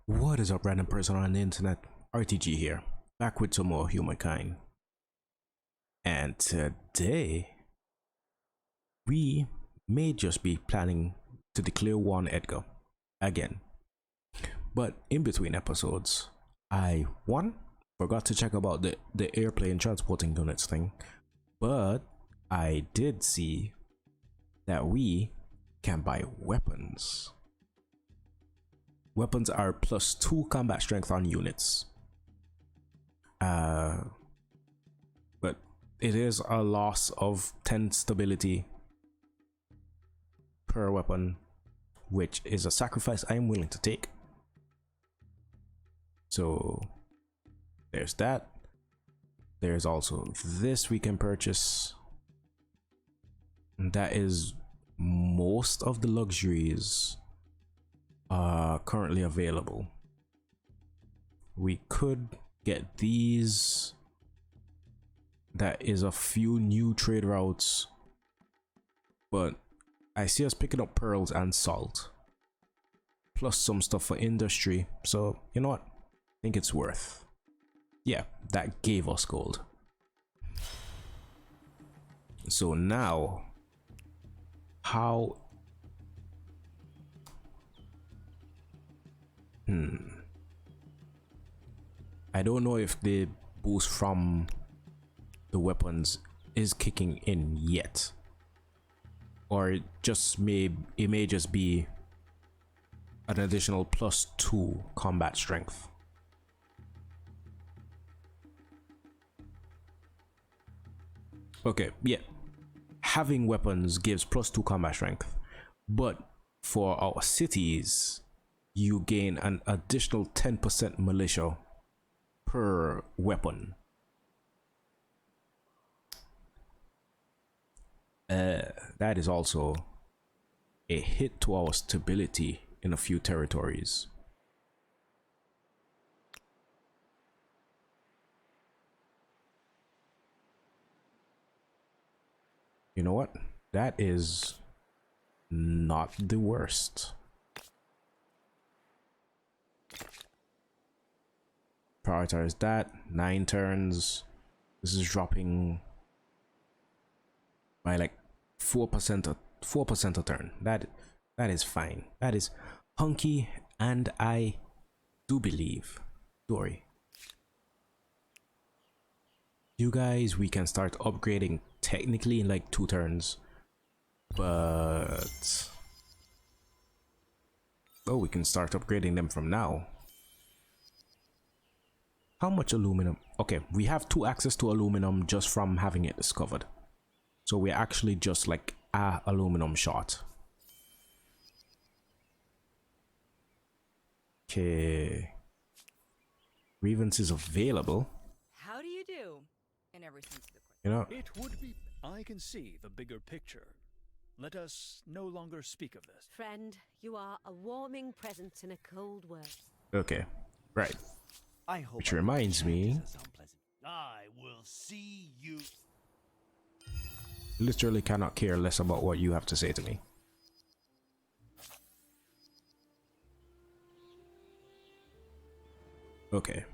What is up, random person on the internet? RTG here, back with some more Humankind. And today, we may just be planning to declare one Edgar again. But in between episodes, I forgot to check about the airplane transporting units thing, but I did see that we can buy weapons. Weapons are +2 combat strength on units. But it is a loss of 10 stability per weapon, which is a sacrifice I am willing to take. So there's that. There's also this we can purchase. And that is most of the luxuries currently available. We could get these. That is a few new trade routes, but I see us picking up pearls and salt, plus some stuff for industry. So you know what, I think it's worth. Yeah, that gave us gold. So now, how I don't know if the boost from the weapons is kicking in yet, or it may just be an additional +2 combat strength. Okay, yeah, having weapons gives +2 combat strength, but for our cities you gain an additional 10% militia per weapon. That is also a hit to our stability in a few territories. You know what? That is not the worst. Prioritize that. 9 turns. This is dropping by like 4% a turn. That is fine. That is hunky, and I do believe. Dory, you guys, we can start upgrading technically in like 2 turns, but we can start upgrading them from now. How much aluminum? Okay, we have 2 access to aluminum just from having it discovered. So we're actually just like a aluminum shot. Okay. Grievance is available. How do you do? In every sense of the question. You know, It would be. I can see the bigger picture. Let us no longer speak of this. Friend, you are a warming presence in a cold world. okay, right. I hope Which reminds me, I will see you. literally cannot care less about what you have to say to me. Okay.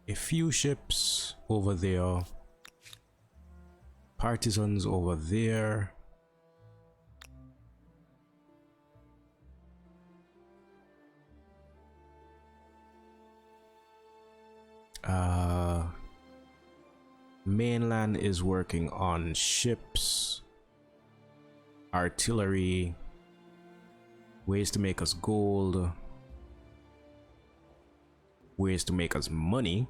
A few ships over there, partisans over there. Mainland is working on ships, artillery, ways to make us gold, ways to make us money.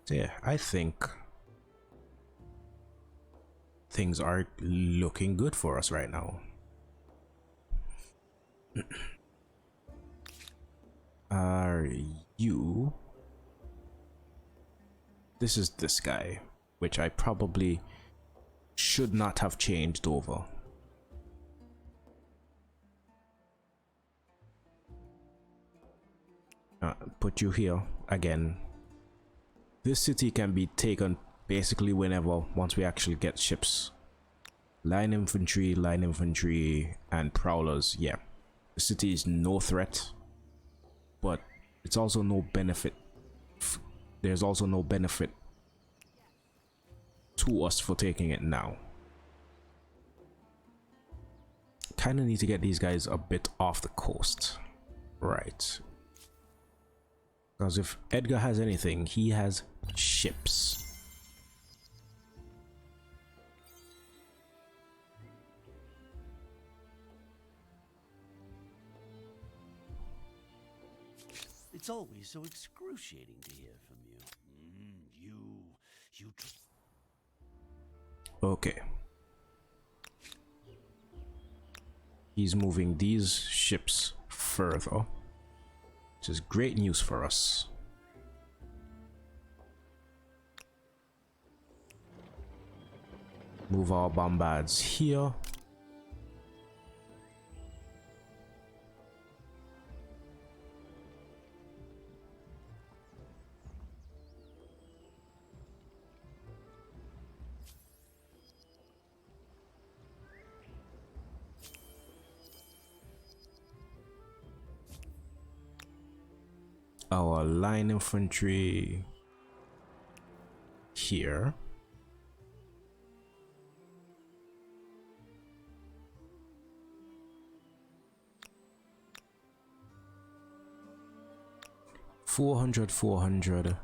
So yeah, I think things are looking good for us right now. Are you? This is this guy. which I probably should not have changed over. Put you here again. This city can be taken basically whenever, once we actually get ships. Line infantry, and prowlers. Yeah, the city is no threat, but it's also no benefit. There's also no benefit to us for taking it now. Kind of need to get these guys a bit off the coast, right? Because if Edgar has anything, he has ships. It's always so excruciating to hear from you. Okay. He's moving these ships further, which is great news for us. Move our bombards here. Our line infantry here. $400, 400,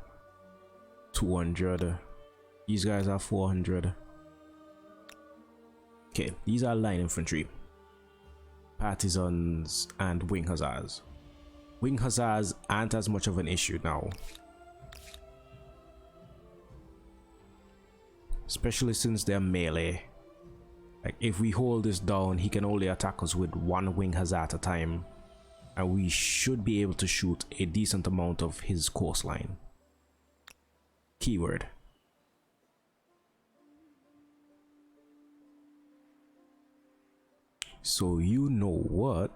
200. These guys are 400. Okay, these are line infantry, partisans, and wing hussars. Wing hussars aren't as much of an issue now, especially since they're melee. Like, if we hold this down, he can only attack us with one wing hussar at a time, and we should be able to shoot a decent amount of his coastline. Keyword. So you know what?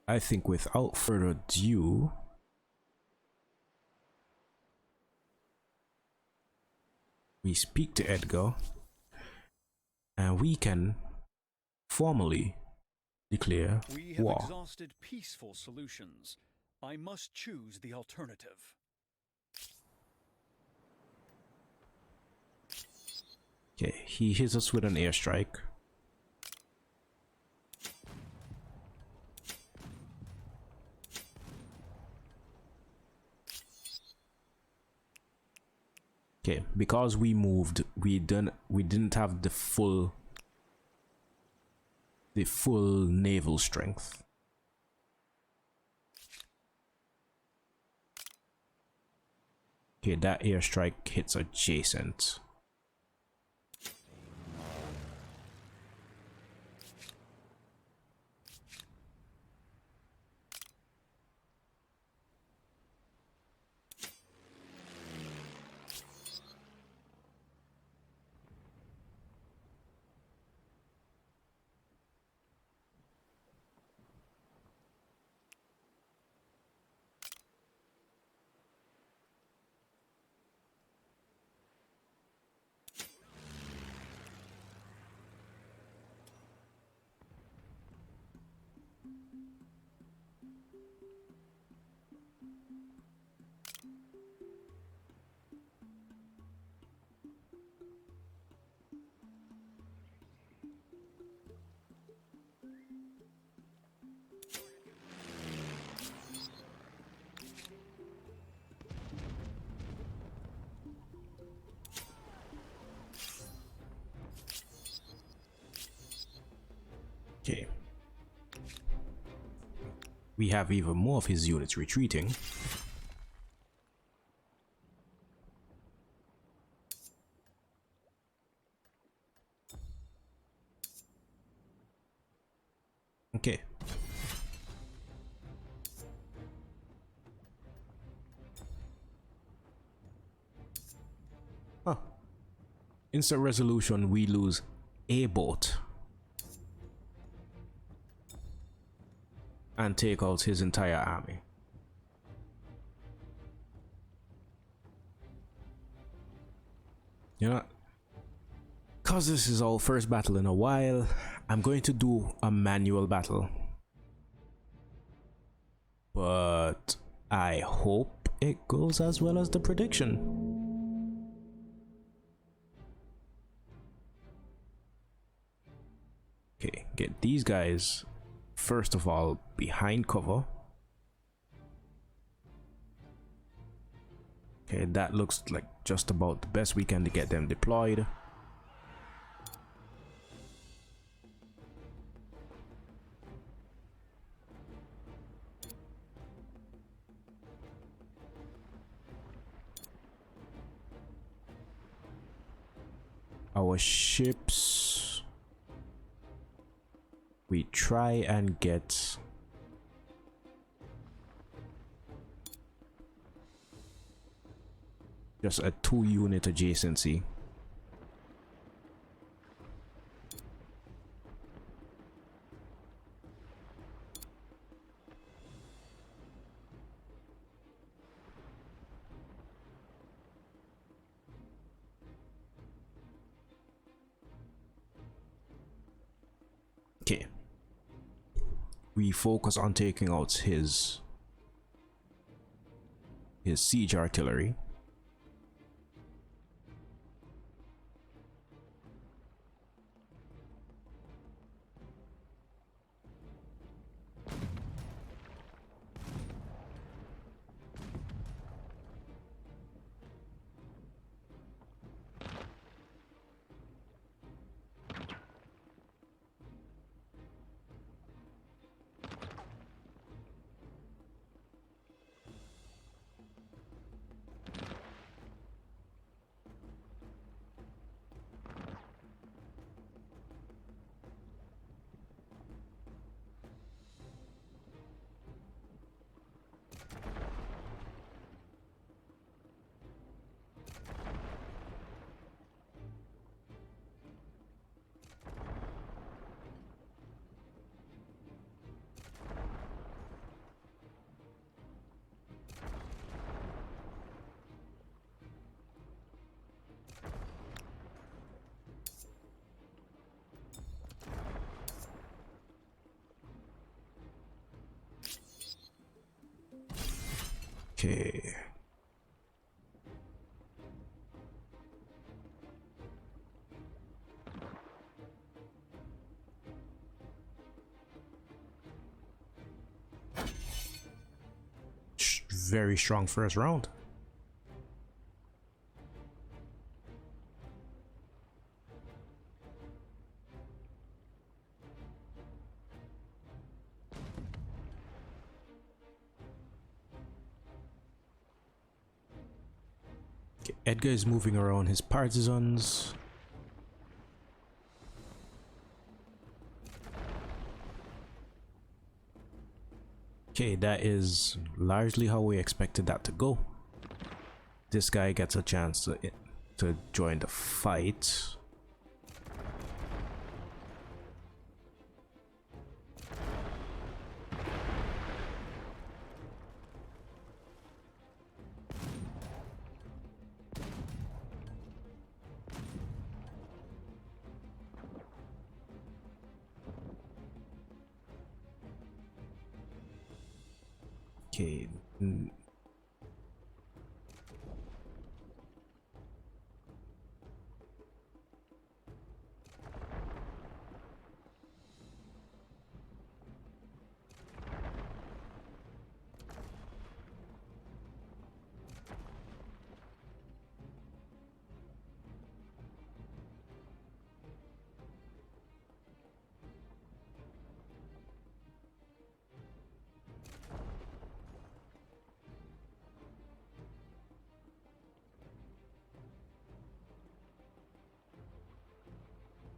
I think without further ado, we speak to Edgar and we can formally declare We have war. exhausted peaceful solutions. I must choose the alternative. Okay, he hits us with an airstrike. Okay, because we moved, we didn't have the full naval strength. Okay, that airstrike hits adjacent. Okay. We have even more of his units retreating. Okay. Instant resolution, we lose a boat and take out his entire army. You know, cause this is our first battle in a while, I'm going to do a manual battle, but I hope it goes as well as the prediction. Okay, get these guys first of all behind cover. Okay, that looks like just about the best we can to get them deployed. Our ships, we try and get just a 2-unit adjacency. Okay, we focus on taking out his siege artillery. Okay. Very strong first round. Okay, Edgar is moving around his partisans. Okay, that is largely how we expected that to go. This guy gets a chance to join the fight. Okay.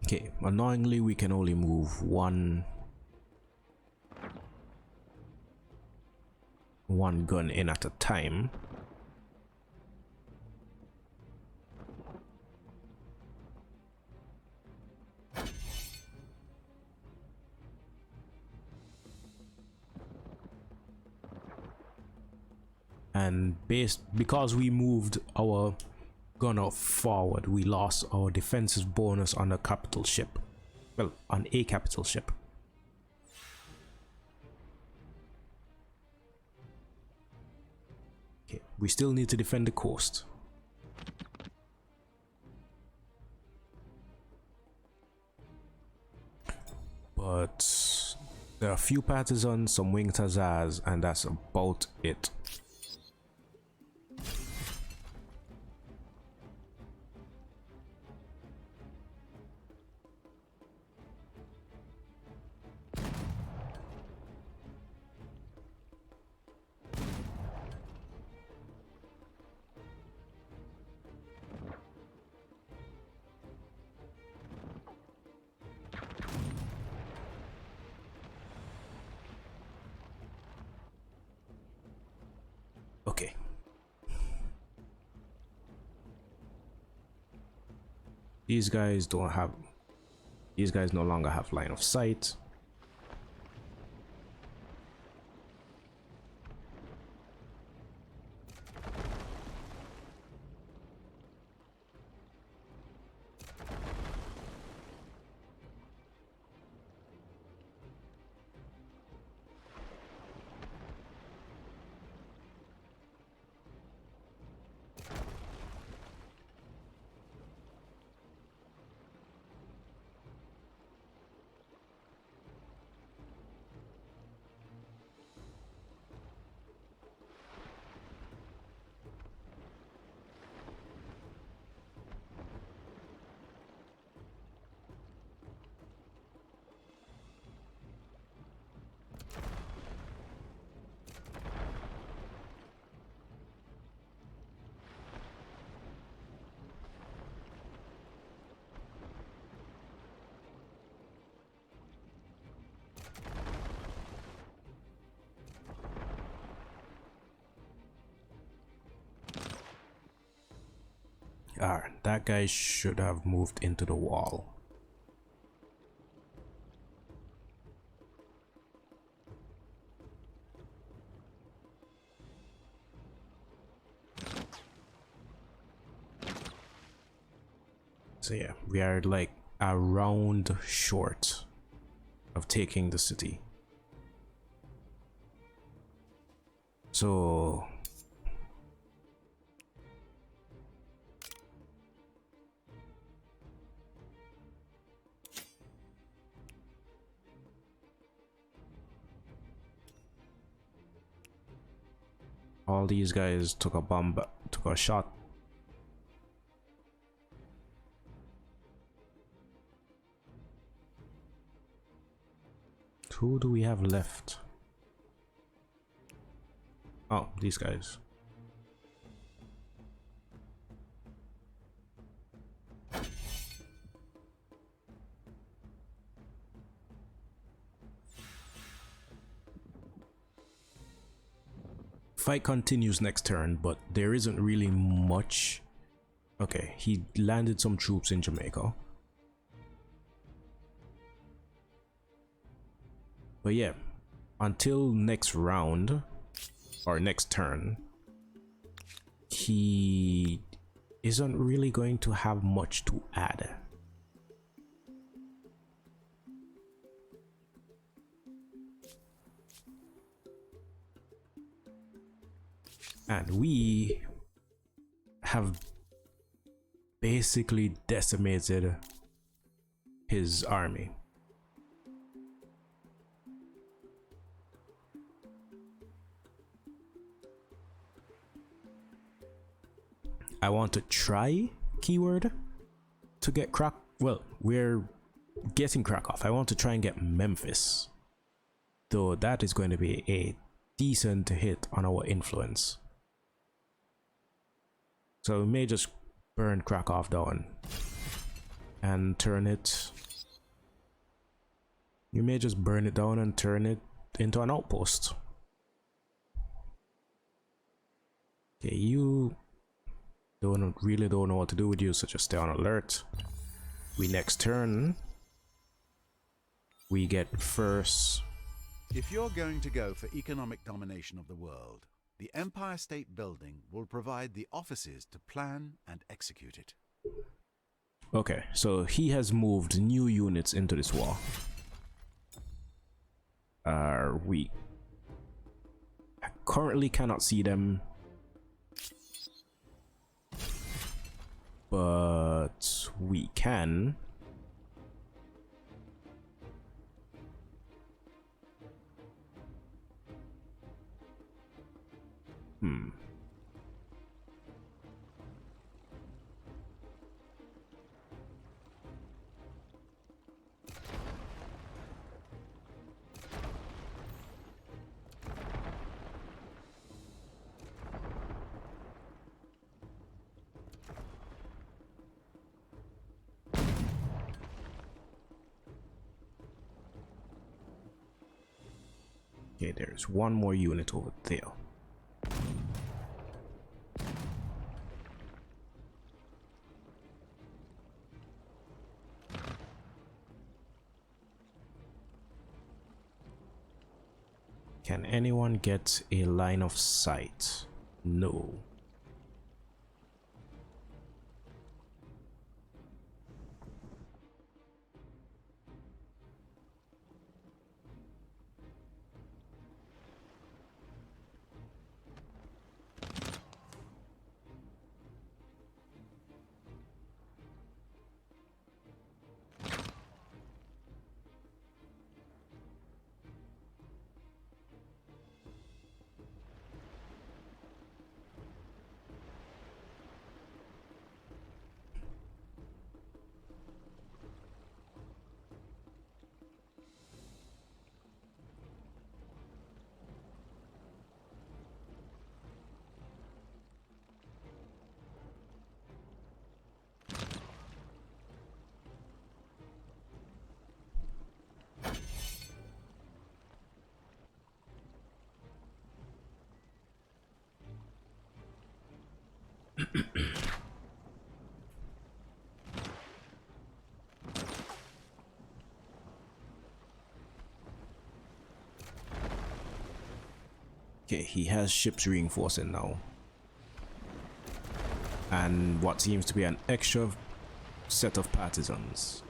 Okay, annoyingly we can only move one gun in at a time. and because we moved our gunner forward, we lost our defensive bonus on a capital ship. Well, on a capital ship. Okay, we still need to defend the coast. But there are a few partisans, some winged hussars, and that's about it. Okay. These guys no longer have line of sight. Alright, that guy should have moved into the wall. So yeah, we are like a round short of taking the city. So all these guys took a bomb, took a shot. Who do we have left? Oh, these guys. Fight continues next turn, but there isn't really much. Okay, he landed some troops in Jamaica. But yeah, until next round or next turn, he isn't really going to have much to add. And we have basically decimated his army. I want to try keyword to get well, we're getting Krakow. I want to try and get Memphis, though that is going to be a decent hit on our influence. So we may just burn Krakow down and turn it. You may just burn it down and turn it into an outpost. Okay, you really don't know what to do with you, so just stay on alert. We next turn, we get first. If you're going to go for economic domination of the world, The Empire State Building will provide the offices to plan and execute it. Okay, so he has moved new units into this wall. We currently cannot see them, but we can. Okay, there's one more unit over there. Can anyone get a line of sight? No. Okay, he has ships reinforcing now. And what seems to be an extra set of partisans.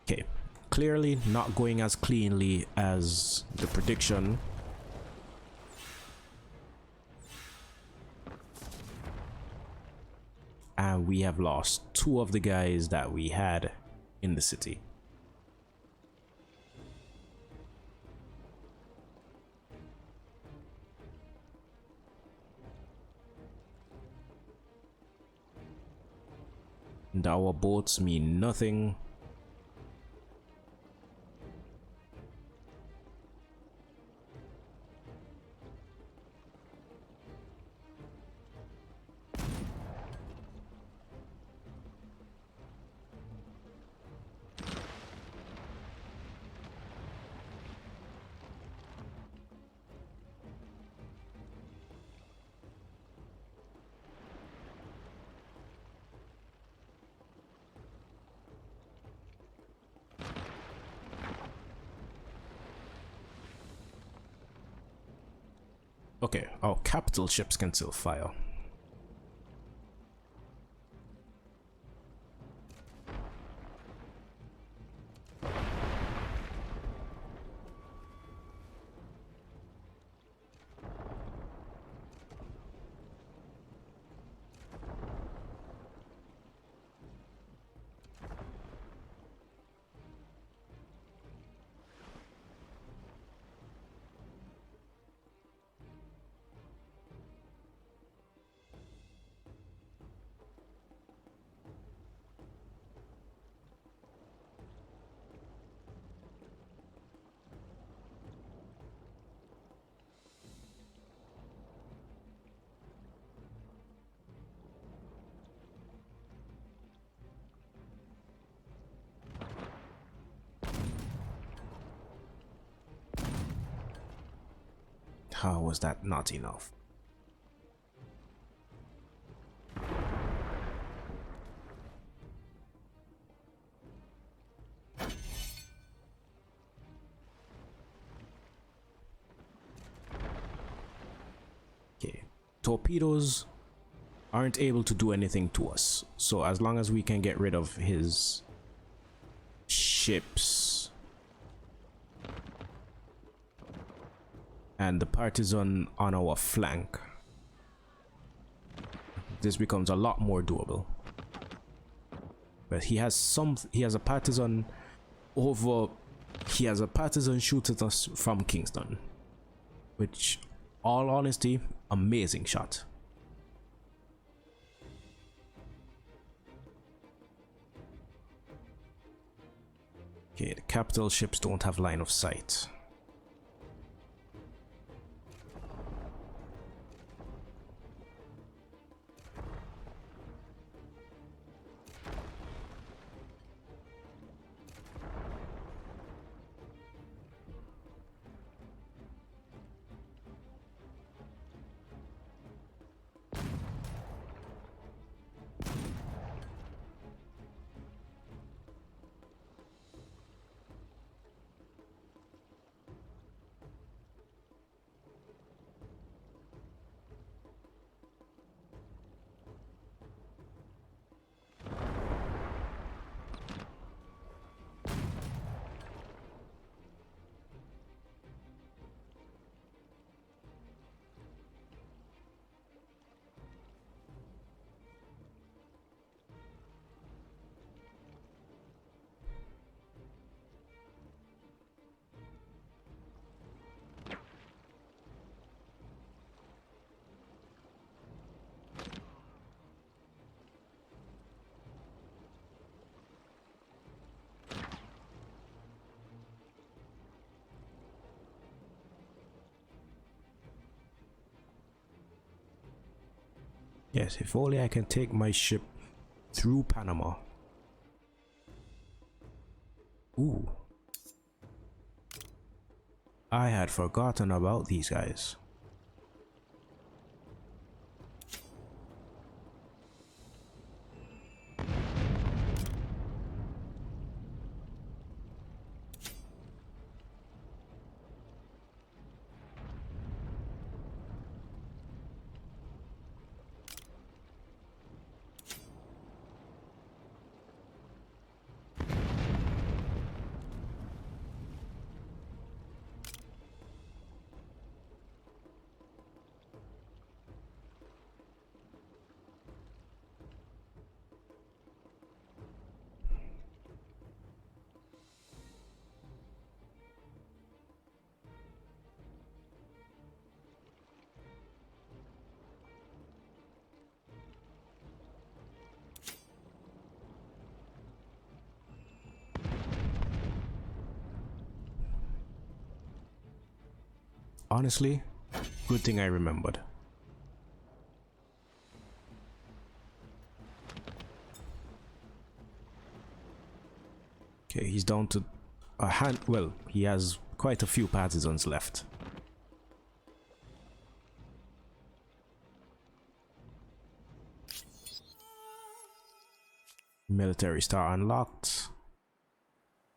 Okay, clearly not going as cleanly as the prediction. And we have lost 2 of the guys that we had in the city. And our boats mean nothing. Okay, our capital ships can still fire. How was that not enough? Okay, torpedoes aren't able to do anything to us, so as long as we can get rid of his ships and the partisan on our flank, this becomes a lot more doable. But he has a partisan shooting us from Kingston, which, all honesty, amazing shot. Okay, the capital ships don't have line of sight. Yes, if only I can take my ship through Panama. Ooh. I had forgotten about these guys. Honestly, good thing I remembered. Okay, he's down to a hand. Well, he has quite a few partisans left. Military star unlocked.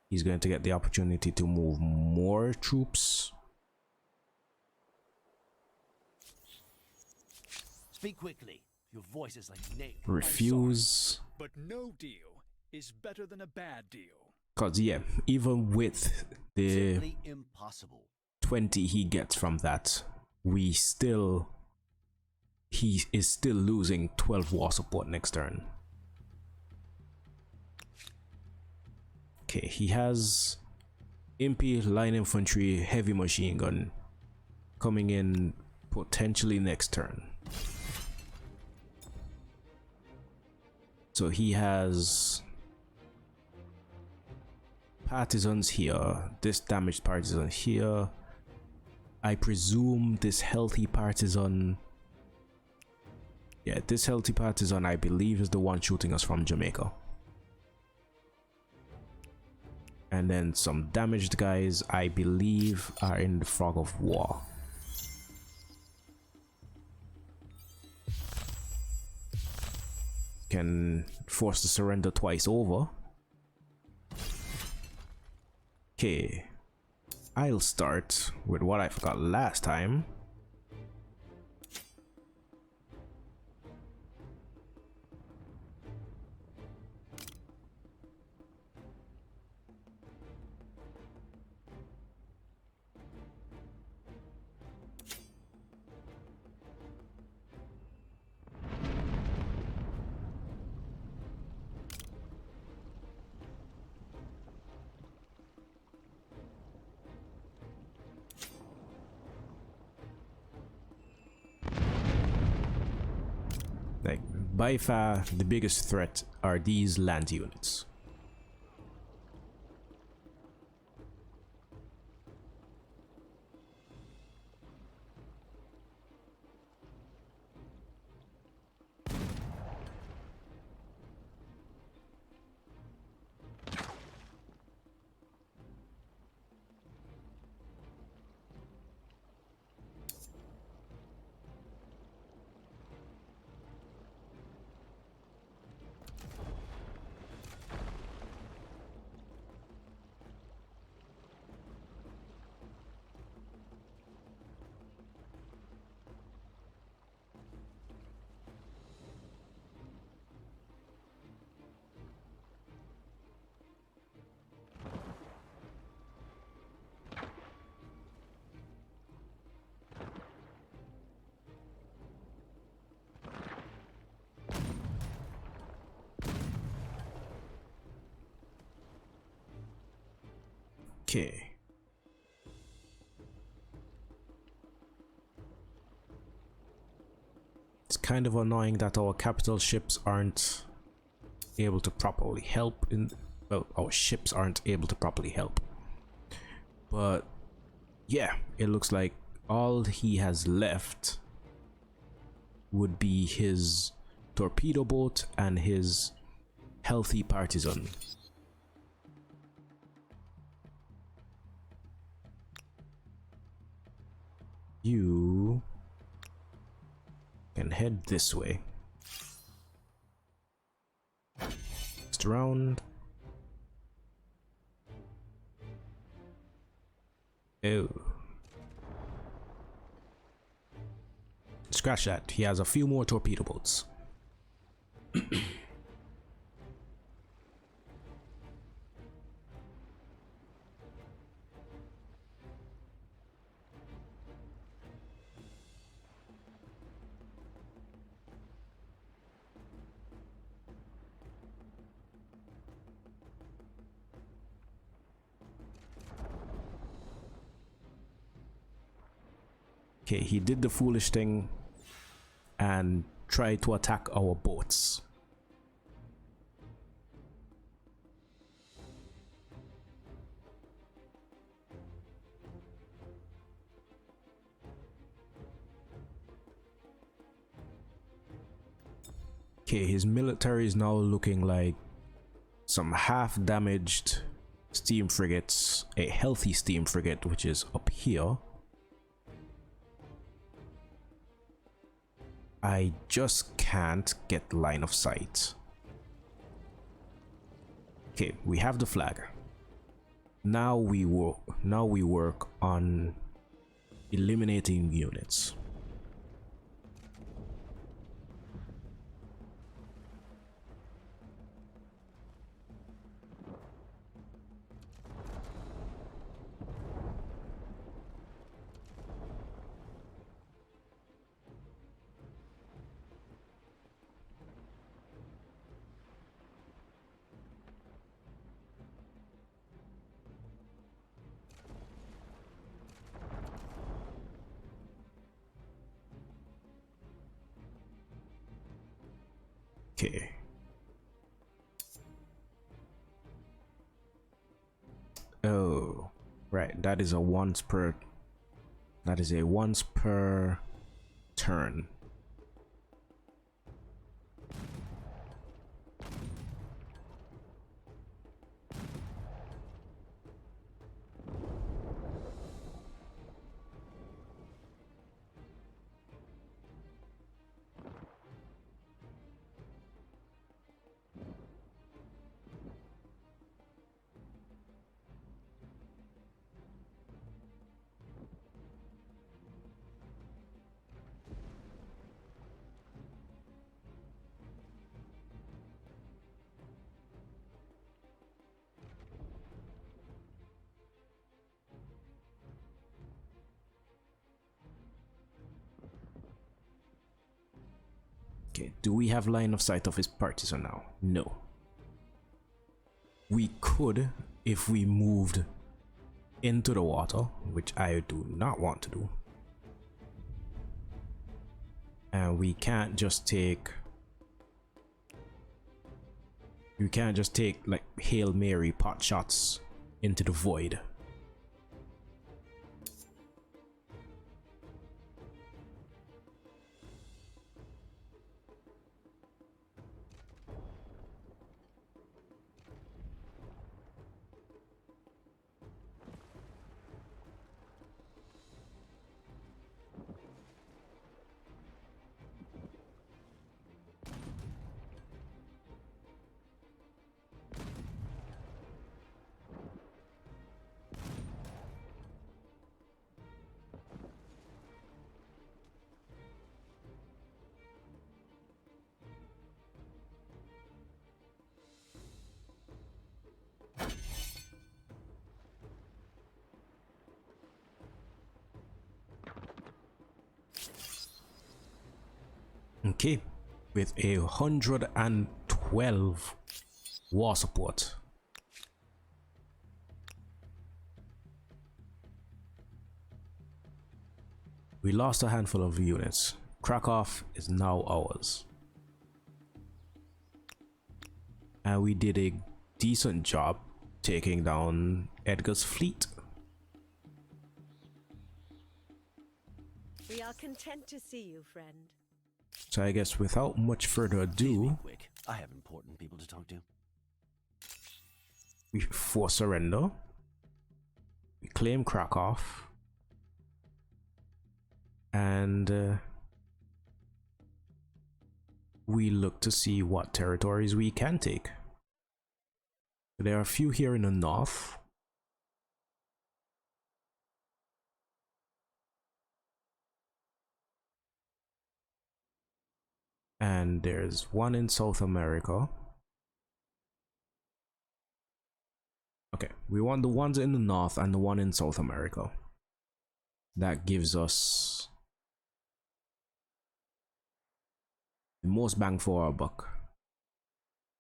He's going to get the opportunity to move more troops. Speak quickly. Your voice is like nail. Refuse. But no deal is better than a bad deal. Cause yeah, even with the Simply impossible. 20 he gets from that, he is still losing 12 war support next turn. Okay, he has Impy, line infantry, heavy machine gun coming in potentially next turn. So he has partisans here, this damaged partisan here. I presume this healthy partisan, yeah, this healthy partisan I believe is the one shooting us from Jamaica. And then some damaged guys I believe are in the fog of war. can force the surrender twice over. Okay, I'll start with what I forgot last time. Like, by far the biggest threat are these land units. Okay. It's kind of annoying that our capital ships aren't able to properly help in, well, our ships aren't able to properly help. But yeah, it looks like all he has left would be his torpedo boat and his healthy partisan. You can head this way. Just around. Oh. Scratch that. He has a few more torpedo boats. Okay, he did the foolish thing and tried to attack our boats. Okay, his military is now looking like some half damaged steam frigates, a healthy steam frigate which is up here. I just can't get line of sight. Okay, we have the flag. Now we work on eliminating units. Okay. Oh, right. That is a once per turn. Okay, do we have line of sight of his partisan now? No. We could if we moved into the water, which I do not want to do. And we can't just take like Hail Mary pot shots into the void. Okay, with 112 war support. We lost a handful of units. Krakow is now ours. And we did a decent job taking down Edgar's fleet. We are content to see you, friend. So I guess without much further Please be ado, quick. I have important people to talk to. we force surrender. We claim Krakow. And we look to see what territories we can take. There are a few here in the north. And there's one in South America. Okay, we want the ones in the north and the one in South America. That gives us the most bang for our buck.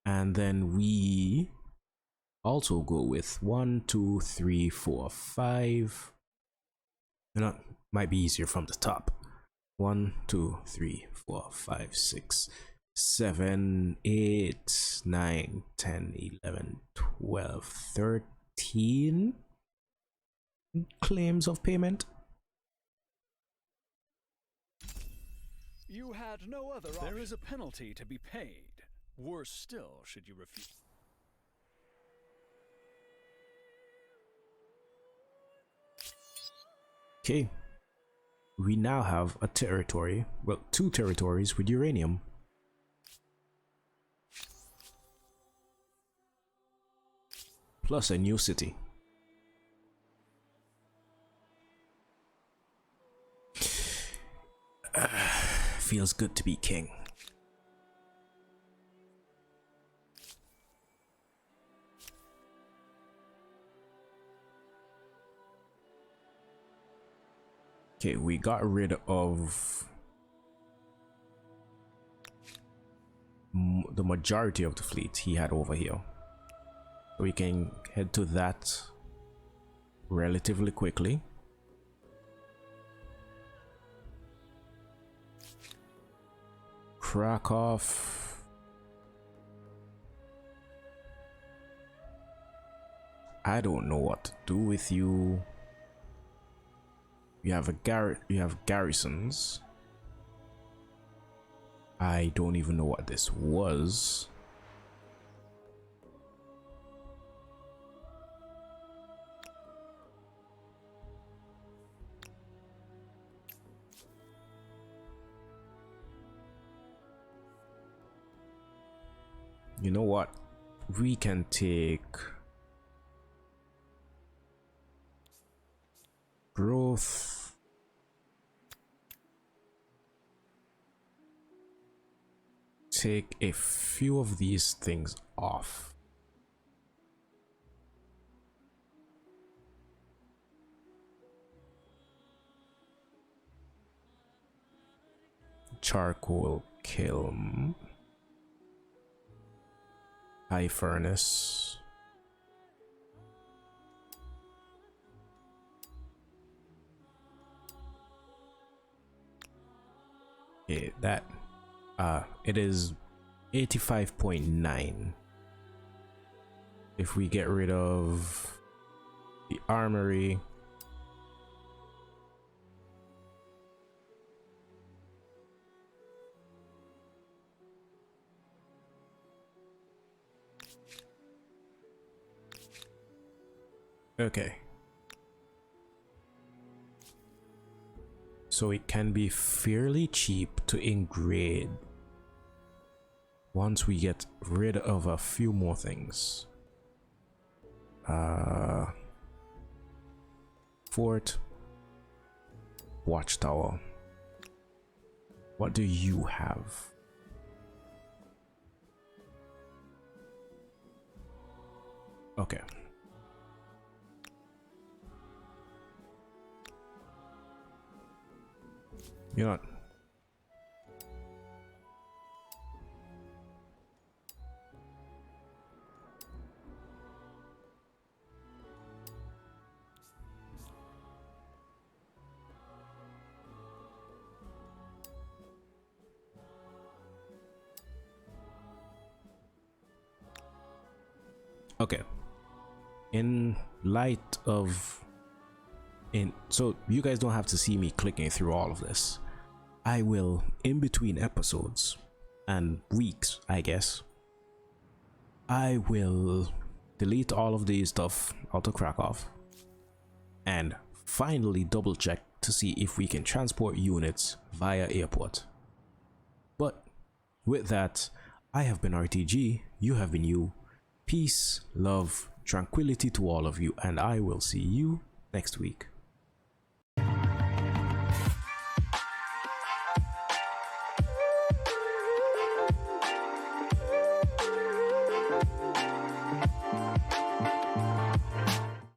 And then we also go with 1, 2, 3, 4, 5. You know, might be easier from the top. 1, 2, 3, 4, 5, 6, 7, 8, 9, 10, 11, 12, 13 claims of payment. You had no other option. There is a penalty to be paid. Worse still, should you refuse. Okay. We now have a territory, well, 2 territories with uranium. Plus a new city. Feels good to be king. Okay, we got rid of the majority of the fleet he had over here. So we can head to that relatively quickly. Krakow. I don't know what to do with you. You have garrisons. I don't even know what this was. You know what? We can take growth. Take a few of these things off. Charcoal kiln. High furnace. Okay, that it is 85.9. If we get rid of the armory, okay, so it can be fairly cheap to engrade once we get rid of a few more things. Fort, watchtower. What do you have? Okay. You know what? Okay. In light of so you guys don't have to see me clicking through all of this. I will, in between episodes and weeks, I guess, I will delete all of these stuff out of Krakow and finally double check to see if we can transport units via airport. But with that, I have been RTG, you have been you. Peace, love, tranquility to all of you, and I will see you next week.